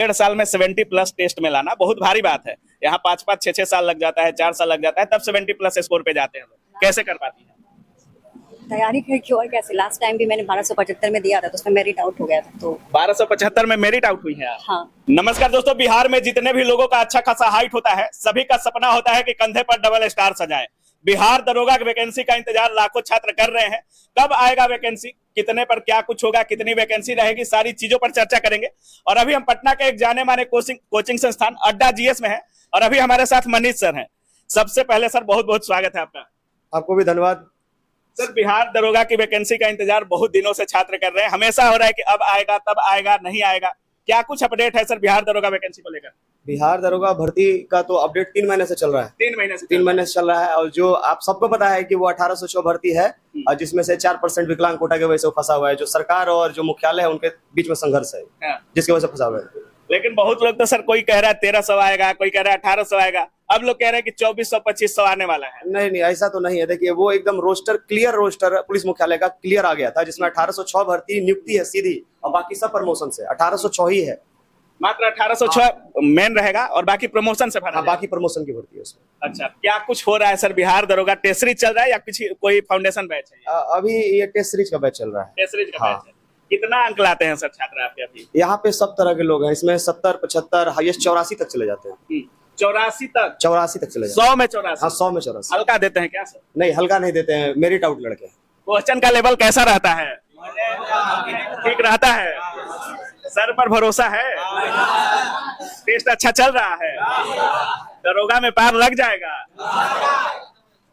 1.5 साल में 70+ टेस्ट में लाना बहुत भारी बात है। यहाँ 5-5, 6-6 साल लग जाता है, 4 साल लग जाता है, तब 70+ स्कोर पे जाते हैं लोग। कैसे कर पाती है? तैयारी करके और कैसे। लास्ट टाइम भी मैंने 1275 में दिया था तो उसमें मेरिट आउट हो गया था। तो 1275 में मेरिट आउट हुई है आप? हाँ। नमस्कार दोस्तों, बिहार में जितने भी लोगों का अच्छा खासा हाइट होता है, सभी का सपना होता है कि कंधे पर डबल स्टार सजाएं। बिहार दरोगा की वैकेंसी का इंतजार लाखों छात्र कर रहे हैं। कब आएगा वैकेंसी, कितने पर क्या कुछ होगा, कितनी वैकेंसी रहेगी, सारी चीजों पर चर्चा करेंगे। और अभी हम पटना के एक जाने माने कोचिंग संस्थान अड्डा जीएस में है और अभी हमारे साथ मनीष सर हैं। सबसे पहले सर बहुत बहुत स्वागत है आपका। आपको भी धन्यवाद। सर, बिहार दरोगा की वैकेंसी का इंतजार बहुत दिनों से छात्र कर रहे हैं। हमेशा हो रहा है कि अब आएगा, तब आएगा, नहीं आएगा। क्या कुछ अपडेट है सर बिहार दरोगा वैकेंसी को लेकर? बिहार दरोगा भर्ती का तो अपडेट 3 महीने से चल रहा है। 3 महीने से 3 महीने से चल रहा है। और जो आप सबको पता है कि वो 1806 भर्ती है और जिसमें से 4% विकलांग कोटा की वजह से फंसा हुआ है। जो सरकार और जो मुख्यालय है उनके बीच में संघर्ष है, जिसकी वजह से फंसा हुआ है। लेकिन बहुत लोग तो सर, कोई कह रहा है 1300 आएगा, कोई कह रहा है 1800 आएगा, अब लोग कह रहे हैं कि 2400 2500 आने वाला है। नहीं, ऐसा तो नहीं है। देखिए, वो एकदम क्लियर रोस्टर पुलिस मुख्यालय का क्लियर आ गया था, जिसमें 1806 भर्ती नियुक्ति है सीधी और बाकी सब प्रमोशन से। 1806 ही है, मात्र 1806 मेन रहेगा और बाकी प्रमोशन से भरा। बाकी प्रमोशन की भर्ती है उसमें। अच्छा, क्या कुछ हो रहा है सर बिहार दरोगा? टेस्ट सीरीज चल रहा है या कुछ कोई फाउंडेशन बैच है? अभी ये टेस्ट सीरीज का बैच चल रहा है। टेस्ट सीरीज का बैच है। कितना अंक लाते हैं सर छात्र आपके अभी? यहाँ पे सब तरह के लोग हैं। इसमें 70, 75, हाईएस्ट 84 तक चले जाते हैं। 84 तक? 84 तक चले जाते 100 में 84? हाँ, 100 में 84। हल्का देते हैं क्या सर? नहीं, हल्का नहीं देते हैं। मेरिट आउट लड़के। क्वेश्चन का लेवल कैसा रहता है? ठीक रहता है? सर पर भरोसा है? टेस्ट अच्छा चल रहा है? दरोगा में पार लग जाएगा?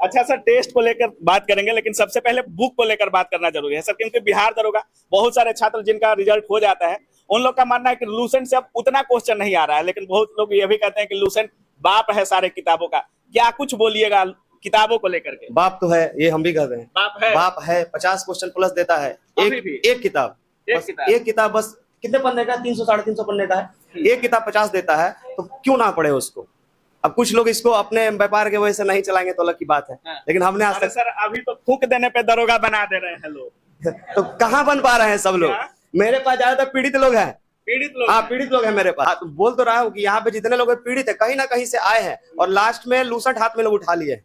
अच्छा सर, टेस्ट को लेकर बात करेंगे, लेकिन सबसे पहले बुक को लेकर बात करना जरूरी है सर, क्योंकि बिहार दरोगा बहुत सारे छात्र जिनका रिजल्ट हो जाता है, उन लोग का मानना है कि लूसेंट से अब उतना क्वेश्चन नहीं आ रहा है। लेकिन बहुत लोग ये भी कहते हैं कि लूसेंट बाप है सारे किताबों का। क्या कुछ बोलिएगा किताबों को लेकर के? बाप तो है, ये हम भी कहते हैं। बाप है 50 क्वेश्चन प्लस देता है। एक किताब बस कितने पन्ने का? 300 साढ़े 300 पन्ने का है। एक किताब 50 देता है, तो क्यों ना पढ़े उसको। अब कुछ लोग इसको अपने व्यापार के वजह से नहीं चलाएंगे तो अलग की बात है। लेकिन हमने आज तक सर अभी तो फूंक देने पे दरोगा बना दे रहे हैं लोग। तो कहाँ बन पा रहे हैं सब लोग? मेरे पास ज्यादातर पीड़ित लोग हैं। हाँ, पीड़ित लोग हैं मेरे पास। तो बोल तो रहा हूँ कि यहाँ पे जितने लोग पीड़ित है, कहीं ना कहीं से आए हैं और लास्ट में लूसेंट हाथ में लोग उठा लिए।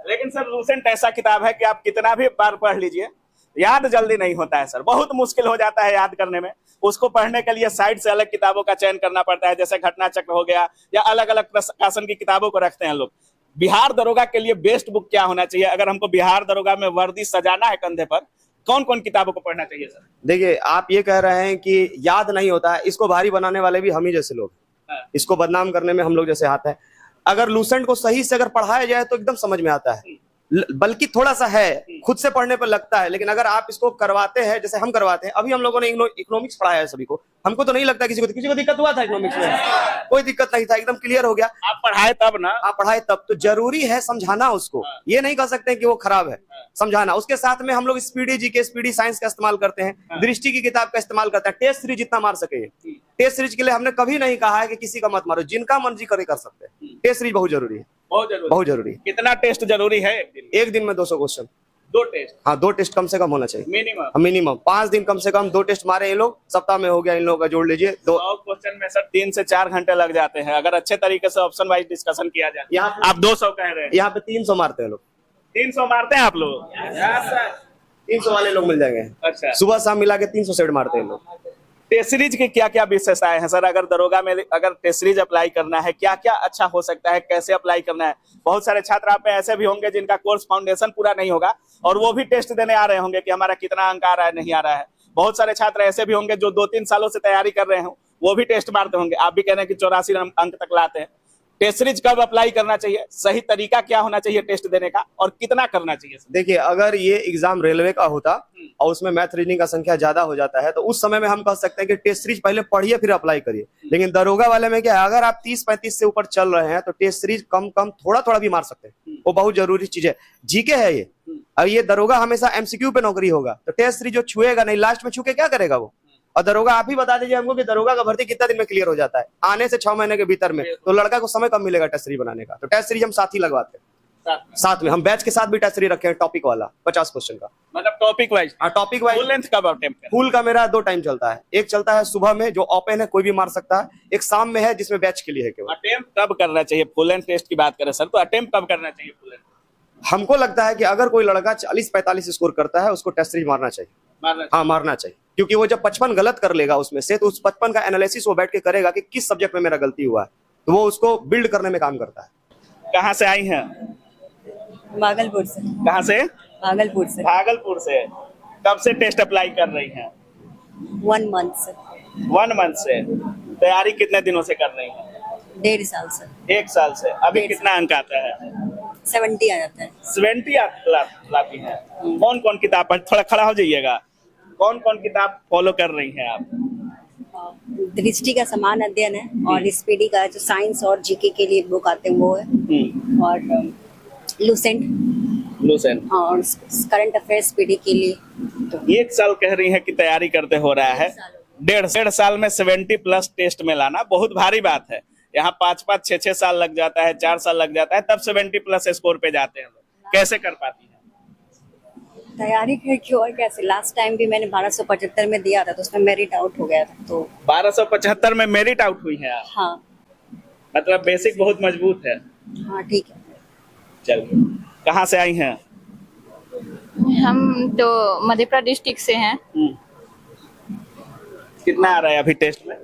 लेकिन सर लूसेंट ऐसा किताब है कि आप कितना भी बार पढ़ लीजिए, याद जल्दी नहीं होता है सर। बहुत मुश्किल हो जाता है याद करने में। उसको पढ़ने के लिए साइड से अलग किताबों का चयन करना पड़ता है, जैसे घटना चक्र हो गया या अलग अलग प्रशासन की किताबों को रखते हैं लोग। बिहार दरोगा के लिए बेस्ट बुक क्या होना चाहिए? अगर हमको बिहार दरोगा में वर्दी सजाना है कंधे पर, कौन कौन किताबों को पढ़ना चाहिए सर? देखिए, आप ये कह रहे हैं कि याद नहीं होता है, इसको भारी बनाने वाले भी हम ही जैसे लोग। इसको बदनाम करने में हम लोग जैसे हाथ है। अगर लूसेंट को सही से अगर पढ़ाया जाए तो एकदम समझ में आता है। बल्कि थोड़ा सा है, खुद से पढ़ने पर लगता है। लेकिन अगर आप इसको करवाते हैं जैसे हम करवाते हैं, अभी हम लोगों ने इकोनॉमिक्स पढ़ाया है सभी को, हमको तो नहीं लगता किसी को दिक्कत हुआ था इकोनॉमिक्स में। कोई दिक्कत नहीं था, एकदम क्लियर हो गया। आप पढ़ाए तब ना? आप पढ़ाए तब। तो जरूरी है समझाना उसको। ये नहीं कह सकते कि वो खराब है, समझाना। उसके साथ में हम लोग स्पीडी जीके, स्पीडी साइंस का इस्तेमाल करते हैं, दृष्टि की किताब का इस्तेमाल करते हैं। टेस्ट सीरीज जितना मार सके। टेस्ट सीरीज के लिए हमने कभी नहीं कहा है कि किसी का मत मारो, जिनका मर्जी करे कर सकते हैं। टेस्ट सीरीज बहुत जरूरी है, बहुत जरूरी। कितना टेस्ट जरूरी है एक दिन में? 200 क्वेश्चन। 2 टेस्ट? हाँ, 2 टेस्ट कम से कम होना चाहिए मिनिमम। 5 दिन कम से कम 2 टेस्ट मारे ये लोग। सप्ताह में हो गया इन लोगों का, जोड़ लीजिए। 2 क्वेश्चन में सर 3 से 4 घंटे लग जाते हैं अगर अच्छे तरीके से ऑप्शन वाइज डिस्कशन किया जाए। यहाँ आप 200 कह रहे हैं, यहाँ पे 300 मारते हैं लोग। 300 मारते हैं आप लोग? 300 वाले लोग मिल जाएंगे। अच्छा, सुबह शाम मिला के 300 सेट मारते हैं लोग। टेस्ट सीरीज की क्या क्या विशेषताएं हैं सर? अगर दरोगा में अगर टेस्ट सीरीज अप्लाई करना है, क्या क्या अच्छा हो सकता है, कैसे अप्लाई करना है? बहुत सारे छात्र आप में ऐसे भी होंगे जिनका कोर्स फाउंडेशन पूरा नहीं होगा और वो भी टेस्ट देने आ रहे होंगे कि हमारा कितना अंक आ रहा है, नहीं आ रहा है। बहुत सारे छात्र ऐसे भी होंगे जो 2-3 सालों से तैयारी कर रहे हो, वो भी टेस्ट मारते होंगे। आप भी कह रहे हैं कि 84 अंक तक लाते हैं। टेस्ट सीरीज कब अप्लाई करना चाहिए? सही तरीका क्या होना चाहिए टेस्ट देने का और कितना करना चाहिए? देखिए, अगर ये एग्जाम रेलवे का होता और उसमें मैथ रीजनिंग का संख्या ज्यादा हो जाता है तो उस समय में हम कह सकते हैं कि टेस्ट सीरीज पहले पढ़िए फिर अप्लाई करिए। लेकिन दरोगा वाले में क्या है, अगर आप 30-35 से ऊपर चल रहे हैं तो टेस्ट सीरीज कम थोड़ा भी मार सकते हैं। वो बहुत जरूरी चीज है। जीके है ये। अब ये दरोगा हमेशा एमसीक्यू पे नौकरी होगा, तो टेस्ट सीरीज जो छुएगा नहीं, लास्ट में छू के क्या करेगा वो? और दरोगा आप ही बता दीजिए हमको कि दरोगा का भर्ती कितना दिन में क्लियर हो जाता है? आने से 6 महीने के भीतर में। तो लड़का को समय कम मिलेगा टेस्ट सीरीज बनाने का, तो टेस्ट सीरीज हम साथ ही लगवाते हैं। साथ में हम बैच के साथ भी टेस्ट सीरीज रखे हैं, टॉपिक वाला 50 क्वेश्चन का। मतलब टॉपिक वाइज। हाँ, टॉपिक वाइज। फुल लेंथ कब अटेम्प्ट? फुल का मेरा 2 टाइम चलता है, एक चलता है सुबह में जो ओपन है कोई भी मार सकता है, एक शाम में है जिसमें बैच के लिए है केवल। अटेम्प्ट कब करना चाहिए? फुल लेंथ टेस्ट की बात करें सर तो अटेम्प्ट कब करना चाहिए फुल लेंथ? हमको लगता है कि अगर कोई लड़का 40-45 स्कोर करता है उसको टेस्ट सीरीज मारना चाहिए। हाँ, मारना चाहिए, क्योंकि वो जब 55 गलत कर लेगा उसमें से, तो उस 55 का एनालिसिस वो बैठ के करेगा कि किस सब्जेक्ट में मेरा गलती हुआ है, तो वो उसको बिल्ड करने में काम करता है। कहाँ से आई हैं? भागलपुर से। कहाँ से? भागलपुर से। भागलपुर से। कब से टेस्ट अप्लाई कर रही हैं? 1 मंथ से। 1 मंथ से। तैयारी कितने दिनों से कर रही हैं? 1.5 साल से। 1 साल से। अभी 1.5 कितना अंक आता है? 70 आ जाता है। 70 आप लाती हैं। कौन कौन किताब पढ़, थोड़ा खड़ा हो जाइएगा, कौन कौन किताब फॉलो कर रही हैं आप? दृष्टि का समान अध्ययन है, और स्पीडी का जो साइंस और जीके के लिए बुक आते हैं वो है, और लूसेंट और करंट अफेयर्स स्पीडी के लिए। तो 1 साल कह रही है कि तैयारी करते हो रहा है। 1.5 साल में 70+ टेस्ट में लाना बहुत भारी बात है। यहाँ 5-5, 6-6 साल लग जाता है, 4 साल लग जाता है, तब 70+ स्कोर पे जाते हैं लोग। कैसे कर पाती हैं? तैयारी करके और कैसे। लास्ट टाइम भी मैंने 1275 में दिया था तो उसमें मेरिट आउट हो गया था। तो 1275 में मेरिट आउट हुई है आप? हाँ। मतलब बेसिक बहुत मजबूत है। हाँ, ठीक है। चलिए, कहाँ से आई हैं? हम तो मधेपुरा डिस्ट्रिक्ट से हैं। कितना आ रहा है अभी टेस्ट में?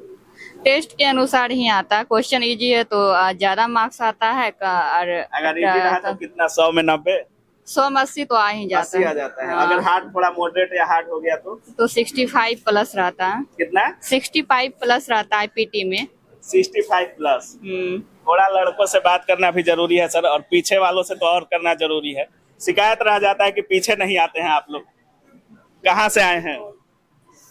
टेस्ट के अनुसार ही आता है। क्वेश्चन इजी है तो ज्यादा मार्क्स आता है और अगर इजी रहा तो कितना? 100 में 90? 100 में 80 तो आ ही जाता 80 आ जाता है। अगर हार्ड थोड़ा मॉडरेट या हार्ड हो गया तो 65+ रहता है। कितना? 65+ रहता है पीटी में। 65+। थोड़ा लड़कों से बात करना भी जरूरी है सर, और पीछे वालों से तो और करना जरूरी है। शिकायत रह जाता है कि पीछे नहीं आते हैं आप लोग। कहाँ से आए हैं?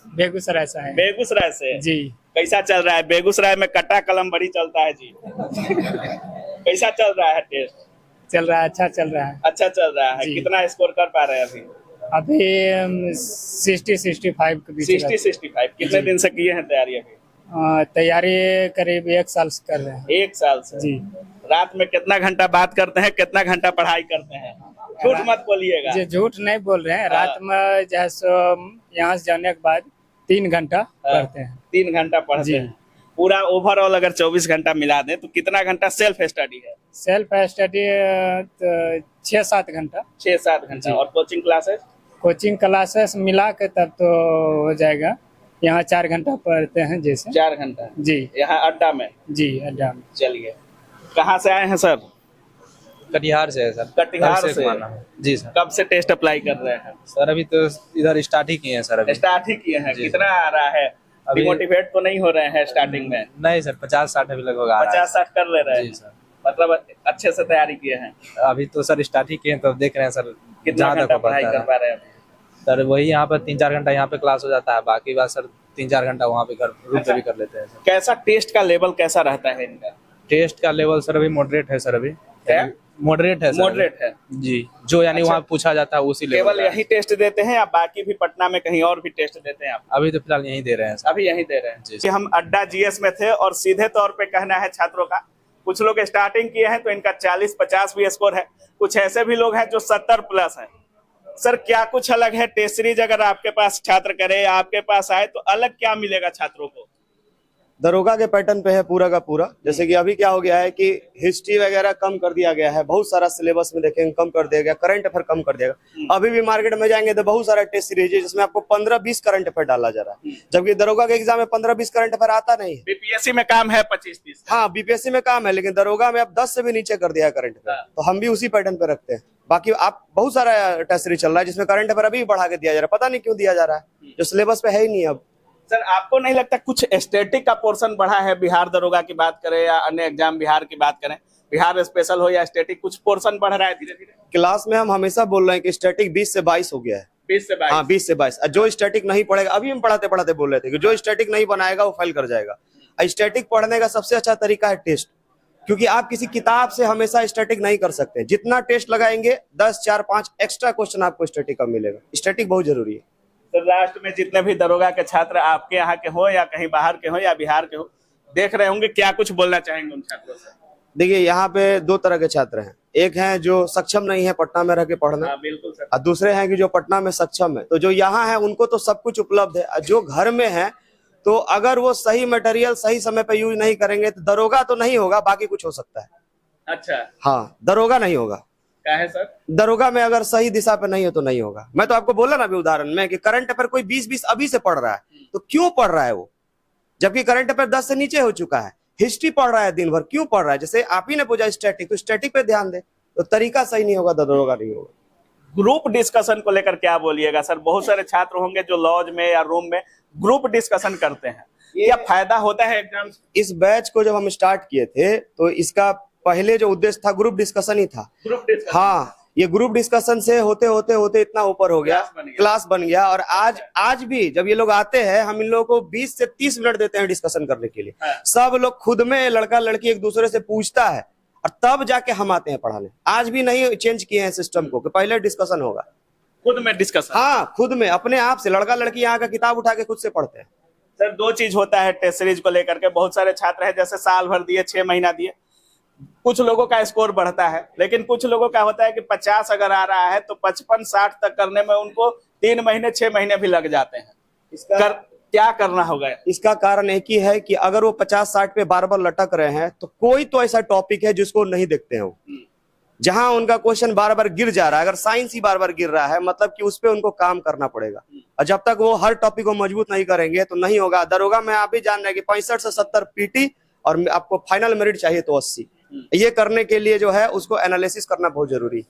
बेगूसराय से है। बेगूसराय से जी। कैसा चल रहा है? बेगूसराय में कट्टा कलम बड़ी चलता है जी। कैसा चल रहा है टेस्ट? चल रहा है, अच्छा चल रहा है। अच्छा चल रहा है। जी। कितना स्कोर कर पा रहे हैं अभी? अभी 60-65 के बीच। 60-65। कितने दिन से किए हैं तैयारी अभी? तैयारी करीब 1 साल से कर रहे हैं। 1 साल से। जी। रात में कितना घंटा बात करते हैं, कितना घंटा पढ़ाई करते हैं? झूठ मत बोलिएगा। जी, झूठ नहीं बोल रहे हैं। रात में जैसे यहाँ से जाने के बाद 3 घंटा पढ़ते हैं। 3 घंटा पढ़ते हैं। पूरा ओवरऑल अगर 24 घंटा मिला दें तो कितना घंटा सेल्फ स्टडी है? सेल्फ स्टडी 6-7 घंटा। 6-7 घंटा। और कोचिंग क्लासेस? कोचिंग क्लासेस मिला के तब तो हो जाएगा। यहाँ 4 घंटा पढ़ते हैं जैसे। 4 घंटा जी। यहाँ अड्डा में? जी, अड्डा में। चलिए, कहाँ से आए हैं सर? कटिहार से है सर। कटिहार से। जी सर। कब से टेस्ट अप्लाई कर रहे हैं? सर अभी तो इधर स्टार्ट ही किए हैं सर। अभी स्टार्ट ही किए हैं। जी। कितना आ रहा है? अभी डिमोटिवेट तो नहीं हो रहे हैं स्टार्टिंग में? नहीं सर, 50-60 अभी लगभग आ रहा है। 50-60 कर ले रहे हैं। जी सर। मतलब अच्छे से तैयारी किए हैं? अभी तो सर स्टार्ट ही किए हैं, तो देख रहे हैं सर कितना जहाँ तक घंटा हो पढ़ाई पाता कर पा है। रहे हैं? सर वही यहाँ पर 3-4 घंटा यहाँ पे क्लास हो जाता है, बाकी बात सर 3-4 घंटा वहाँ पे घर रूम पे भी कर लेते हैं सर। कैसा टेस्ट का लेवल कैसा रहता है इनका? टेस्ट का लेवल सर अभी मॉडरेट है सर। अभी क्या? मॉडरेट है सर। मॉडरेट है जी, जो यानी अच्छा। वहाँ पूछा जाता है उसी लेवल केवल का है। यही टेस्ट देते हैं या बाकी भी पटना में कहीं और भी टेस्ट देते हैं आप? अभी तो फिलहाल यही दे रहे हैं सर। अभी यही दे रहे हैं जी। कि हम अड्डा जीएस में थे और सीधे तौर पे कहना है छात्रों का, कुछ लोग स्टार्टिंग किए हैं तो इनका 40-50 भी स्कोर है, कुछ ऐसे भी लोग हैं जो 70+ है। सर क्या कुछ अलग है? टेस्ट सीरीज अगर आपके पास छात्र करे या आपके पास आए तो अलग क्या मिलेगा छात्रों को? दरोगा के पैटर्न पे है पूरा का पूरा। जैसे कि अभी क्या हो गया है कि हिस्ट्री वगैरह कम कर दिया गया है, बहुत सारा सिलेबस में देखेंगे कम कर दिया गया, करंट अफेयर कम कर दिया गया। अभी भी मार्केट में जाएंगे तो बहुत सारा टेस्ट सीरीज है जिसमें आपको 15-20 करंट अफेयर डाला जा रहा है, जबकि दरोगा के एग्जाम में 15-20 करंट अफेयर आता नहीं है। बीपीएससी में काम है 25-30। हाँ, बीपीएससी में काम है, लेकिन दरोगा में अब 10 से भी नीचे कर दिया है करंट अफेयर। तो हम भी उसी पैटर्न पे रखते हैं। बाकी आप बहुत सारा टेस्ट सीरीज चल रहा है जिसमें करंट अफेयर अभी बढ़ा के दिया जा रहा है, पता नहीं क्यों दिया जा रहा है, जो सिलेबस पे है ही नहीं अब। सर आपको नहीं लगता कुछ स्टैटिक का पोर्शन बढ़ा है? बिहार दरोगा की बात करें या अन्य एग्जाम बिहार की बात करें, बिहार स्पेशल हो या स्टैटिक, कुछ पोर्शन बढ़ रहा है धीरे धीरे? क्लास में हम हमेशा बोल रहे हैं कि स्टैटिक 20 से 22 हो गया है। 20 से 22? हाँ, 20 से 22। जो स्टैटिक नहीं पढ़ेगा, अभी हम पढ़ाते पढ़ाते बोल रहे थे कि जो स्टैटिक नहीं बनाएगा वो फेल कर जाएगा। स्टैटिक पढ़ने का सबसे अच्छा तरीका है टेस्ट, क्योंकि आप किसी किताब से हमेशा स्टैटिक नहीं कर सकते। जितना टेस्ट लगाएंगे 10, 4, 5 एक्स्ट्रा क्वेश्चन आपको स्टैटिक का मिलेगा। स्टैटिक बहुत जरूरी है। तो लास्ट में जितने भी दरोगा के छात्र आपके यहाँ के हो या कहीं बाहर के हो या बिहार के हो देख रहे होंगे, क्या कुछ बोलना चाहेंगे उन छात्रों से? देखिए, यहाँ पे 2 तरह के छात्र हैं। एक हैं जो सक्षम नहीं है पटना में रह के पढ़ना, हाँ, बिल्कुल सर। और दूसरे हैं कि जो पटना में सक्षम है। तो जो यहाँ है उनको तो सब कुछ उपलब्ध है, और जो घर में है तो अगर वो सही मटेरियल सही समय पे यूज नहीं करेंगे तो दरोगा तो नहीं होगा, बाकी कुछ हो सकता है। अच्छा, हाँ, दरोगा नहीं होगा। क्या है सर? दरोगा में अगर सही दिशा पे नहीं हो तो नहीं होगा। मैं तो आपको बोला ना अभी उदाहरण में कि करंट अफेयर कोई 20-20 अभी से पढ़ रहा है, तो क्यों पढ़ रहा है वो, जबकि करंट अफेयर 10 से नीचे हो चुका है। हिस्ट्री पढ़ रहा है दिन भर, क्यों पढ़ रहा है? जैसे आप ही ने पूछा स्टैटिक, तो स्टैटिक पे ध्यान दे, तो तरीका सही नहीं होगा, दरोगा नहीं होगा। ग्रुप डिस्कशन को लेकर क्या बोलिएगा सर? बहुत सारे छात्र होंगे जो लॉज में या रूम में ग्रुप डिस्कशन करते हैं, क्या फायदा होता है एग्जाम? इस बैच को जब हम स्टार्ट किए थे तो इसका पहले जो उद्देश्य था ग्रुप डिस्कशन ही था। ग्रुप डिस्कशन, हाँ, ये ग्रुप डिस्कशन से होते होते होते इतना ऊपर हो गया, क्लास बन गया। और आज भी जब ये लोग आते हैं हम इन लोगों को 20 से 30 मिनट देते हैं डिस्कशन करने के लिए। हाँ। सब लोग खुद में लड़का लड़की एक दूसरे से पूछता है और तब जाके हम आते हैं पढ़ाने। आज भी नहीं चेंज किए हैं सिस्टम को कि पहले डिस्कशन होगा, खुद में डिस्कशन। हाँ, खुद में अपने आप से लड़का लड़की यहाँ का किताब उठा के खुद से पढ़ते हैं। सर, दो चीज होता है टेस्ट सीरीज को लेकर के। बहुत सारे छात्र हैं जैसे साल भर दिए, 6 महीना दिए, कुछ लोगों का स्कोर बढ़ता है, लेकिन कुछ लोगों का होता है कि 50 अगर आ रहा है तो 55-60 तक करने में उनको 3 महीने 6 महीने भी लग जाते हैं। क्या करना होगा? इसका कारण एक ही है कि अगर वो 50-60 पे बार बार लटक रहे हैं तो कोई तो ऐसा टॉपिक है जिसको नहीं देखते हैं वो, जहां उनका क्वेश्चन बार बार गिर जा रहा है। अगर साइंस ही बार बार गिर रहा है मतलब कि उस पे उनको काम करना पड़ेगा, और जब तक वो हर टॉपिक को मजबूत नहीं करेंगे तो नहीं होगा। दरोगा में आप भी जान रहे हैं कि 65 से 70 पीटी और आपको फाइनल मेरिट चाहिए तो 80। ये करने के लिए जो है उसको एनालिसिस करना बहुत जरूरी।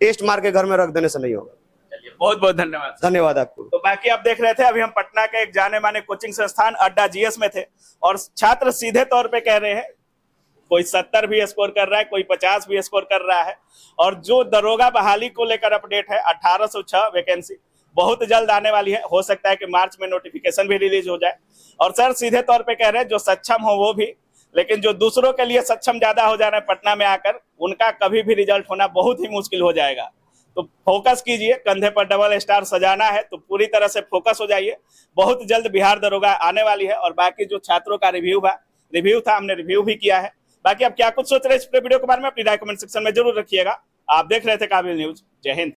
टेस्ट मार के घर में रख देने से नहीं होगा। चलिए, बहुत बहुत धन्यवाद। धन्यवाद आपको। तो बाकी आप देख रहे थे, अभी हम पटना के एक जाने माने कोचिंग संस्थान अड्डा जीएस में थे, और छात्र सीधे तौर पे कह रहे हैं कोई 70 भी स्कोर कर रहा है, कोई 50 भी स्कोर कर रहा है। और जो दरोगा बहाली को लेकर अपडेट है, 1806 वैकेंसी बहुत जल्द आने वाली है। हो सकता है कि मार्च में नोटिफिकेशन भी रिलीज हो जाए। और सर सीधे तौर पे कह रहे हैं जो सक्षम हो वो भी, लेकिन जो दूसरों के लिए सक्षम ज्यादा हो जा रहे हैं पटना में आकर, उनका कभी भी रिजल्ट होना बहुत ही मुश्किल हो जाएगा। तो फोकस कीजिए, कंधे पर डबल स्टार सजाना है तो पूरी तरह से फोकस हो जाइए। बहुत जल्द बिहार दरोगा आने वाली है। और बाकी जो छात्रों का रिव्यू था हमने रिव्यू भी किया है। बाकी आप क्या कुछ सोच रहे हैं इस वीडियो के बारे में, अपनी राय कमेंट सेक्शन में जरूर रखिएगा। आप देख रहे थे काबिल न्यूज। जय हिंद।